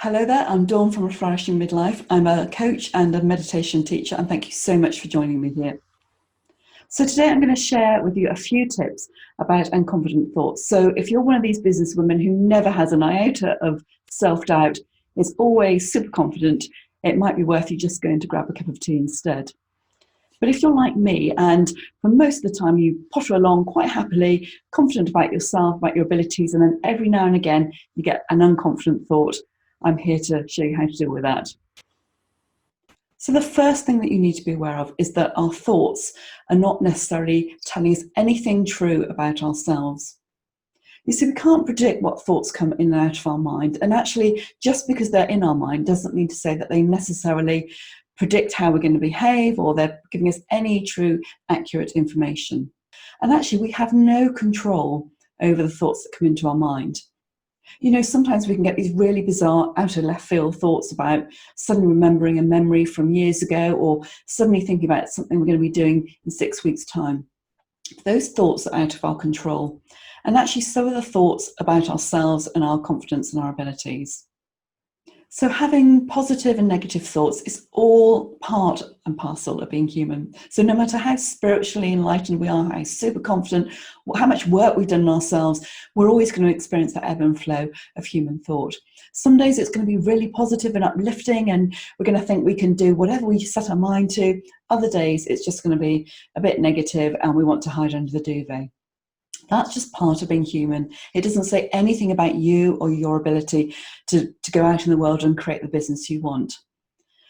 Hello there, I'm Dawn from A Flourishing Midlife. I'm a coach and a meditation teacher, and thank you so much for joining me here. So today I'm going to share with you a few tips about unconfident thoughts. So if you're one of these business women who never has an iota of self-doubt, is always super confident, it might be worth you just going to grab a cup of tea instead. But if you're like me, and for most of the time you potter along quite happily, confident about yourself, about your abilities, and then every now and again you get an unconfident thought, I'm here to show you how to deal with that. So the first thing that you need to be aware of is that our thoughts are not necessarily telling us anything true about ourselves. You see, we can't predict what thoughts come in and out of our mind. And actually, just because they're in our mind doesn't mean to say that they necessarily predict how we're going to behave or they're giving us any true, accurate information. And actually, we have no control over the thoughts that come into our mind. You know, sometimes we can get these really bizarre, out of left field thoughts about suddenly remembering a memory from years ago or suddenly thinking about something we're going to be doing in 6 weeks' time. Those thoughts are out of our control. And actually, so are the thoughts about ourselves and our confidence and our abilities. So having positive and negative thoughts is all part and parcel of being human. So no matter how spiritually enlightened we are, how super confident, how much work we've done on ourselves, we're always going to experience that ebb and flow of human thought. Some days it's going to be really positive and uplifting and we're going to think we can do whatever we set our mind to. Other days it's just going to be a bit negative and we want to hide under the duvet. That's just part of being human. It doesn't say anything about you or your ability to go out in the world and create the business you want.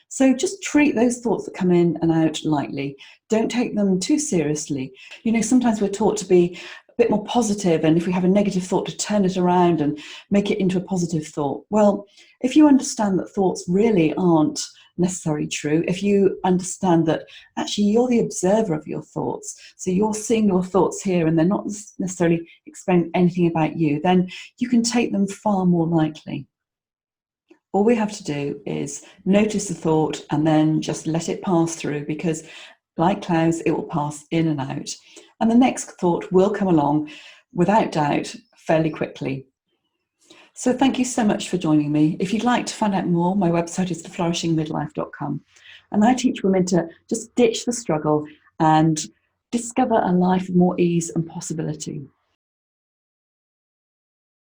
So just treat those thoughts that come in and out lightly. Don't take them too seriously. You know, sometimes we're taught to be a bit more positive, and if we have a negative thought, to turn it around and make it into a positive thought. Well, if you understand that thoughts really aren't necessarily true, if you understand that actually you're the observer of your thoughts, so you're seeing your thoughts here and they're not necessarily explaining anything about you, then you can take them far more lightly. All we have to do is notice the thought and then just let it pass through, because like clouds, it will pass in and out. And the next thought will come along without doubt fairly quickly. So thank you so much for joining me. If you'd like to find out more, my website is theflourishingmidlife.com. And I teach women to just ditch the struggle and discover a life of more ease and possibility.